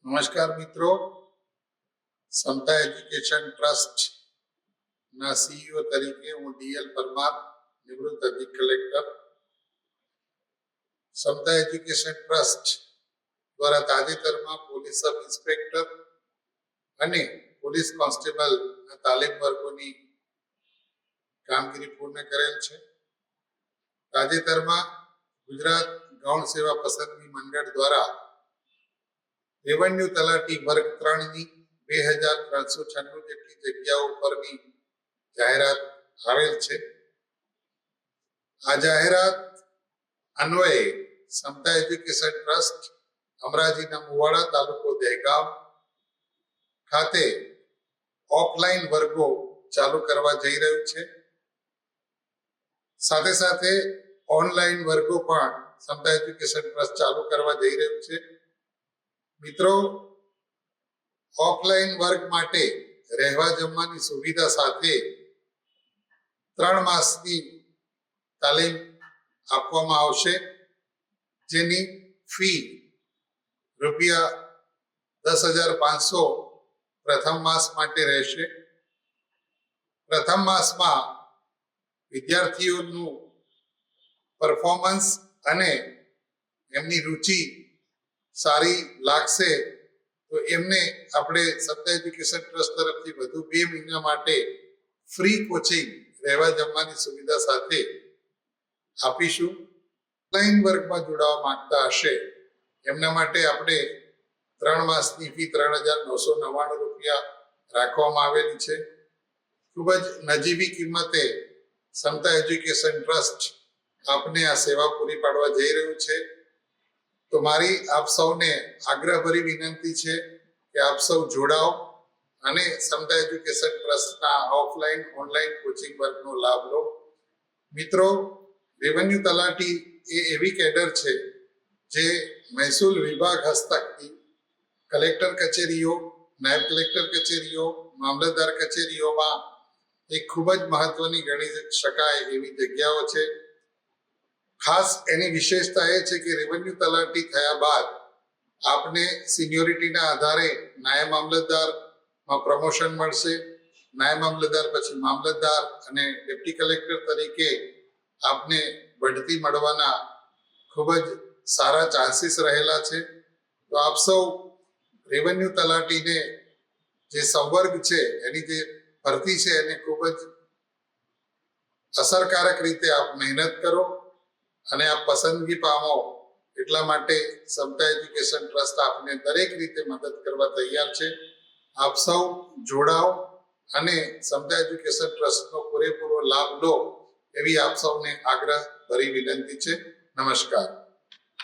નમસ્કાર મિત્રો, સમતા education trust ના સીઈઓ તરીકે હું ડીએલ પરમાર, નિવૃત્ત અધિક કલેક્ટર. સમતા એજ્યુકેશન ટ્રસ્ટ દ્વારા તાજેતરમાં પોલીસ સબ ઇન્સ્પેક્ટર અને પોલીસ કોન્સ્ટેબલ તાલીમ વર્ગોની કામગીરી પૂર્ણ કરેલ છે. તાજેતરમાં ગુજરાત ગૌણ સેવા પસંદગી મંડળ દ્વારા રેવન્યુ તલાટી વર્ગ 3 ની 2396 જેટલી જગ્યાઓ પરની જાહેરાત આવેલ છે. આ જાહેરાત અન્વયે સમતા એજ્યુકેશન ટ્રસ્ટ અમરાજીના મુવાડા, તાલુકો દહેગામ ખાતે ઓફલાઈન વર્ગો ચાલુ કરવા જઈ રહ્યું છે. સાથે સાથે ઓનલાઈન વર્ગો પણ સમતા એજ્યુકેશન ટ્રસ્ટ ચાલુ કરવા જઈ રહ્યું છે. મિત્રો, ઓફલાઈન વર્ગ માટે રહેવા જમવાની સુવિધા સાથે 3 માસની તાલીમ આપવામાં આવશે, જેની ફી ₹10,500 પ્રથમ માસ માટે રહેશે. પ્રથમ માસમાં વિદ્યાર્થીઓનું પરફોર્મન્સ અને એમની રુચિ સારી લાગશે તો એમને આપણે સમતા એજ્યુકેશન ટ્રસ્ટ તરફથી વધુ 2 મહિના માટે ફ્રી કોચિંગ રહેવા જમવાની સુવિધા સાથે આપીશું. ઓનલાઈન વર્ગમાં જોડાવા માંગતા હશે એમના માટે આપણે 3 માસની ફી ₹3,999 રાખવામાં આવેલી છે. ખૂબ જ નજીવી કિંમતે સમતા એજ્યુકેશન ટ્રસ્ટ આપને આ સેવા પૂરી પાડવા જઈ રહ્યું છે. તો મારી આપ સૌને આગ્રહભરી વિનંતી છે કે આપ સૌ જોડાઓ અને સમતા એજ્યુકેશન ટ્રસ્ટના ઓફલાઈન ઓનલાઈન કોચિંગ વર્ગનો લાભ લો. મિત્રો, રેવન્યુ તલાટી એ એવી કેડર છે જે મહેસૂલ વિભાગ હસ્તકની કલેક્ટર કચેરીઓ, નાયબ કલેક્ટર કચેરીઓ, મામલતદાર કચેરીઓમાં એક ખૂબ જ મહત્વની ગણી શકાય એવી જગ્યાઓ છે. ખાસ એની વિશેષતા એ છે કે રેવન્યુ તલાટી થયા બાદ આપને સિનિયોરિટીના આધારે નાયબ મામલતદારમાં પ્રમોશન મળશે. નાયબ મામલતદાર પછી મામલતદાર અને ડેપ્ટી કલેક્ટર તરીકે આપને બઢતી મળવાના ખૂબ જ સારા ચાન્સીસ રહેલા છે. તો આપ સૌ રેવન્યુ તલાટીને જે સંવર્ગ છે એની જે ભરતી છે એને ખૂબ જ અસરકારક રીતે આપ મહેનત કરો અને આપ પસંદગી પામો. એટલા માટે સમતા એજ્યુકેશન ટ્રસ્ટ આપને દરેક રીતે મદદ કરવા તૈયાર છે. આપ સૌ જોડાઓ અને સમતા એજ્યુકેશન ટ્રસ્ટનો પૂરેપૂરો લાભ લો એવી આપ સૌને આગ્રહ ભરી વિનંતી છે. નમસ્કાર.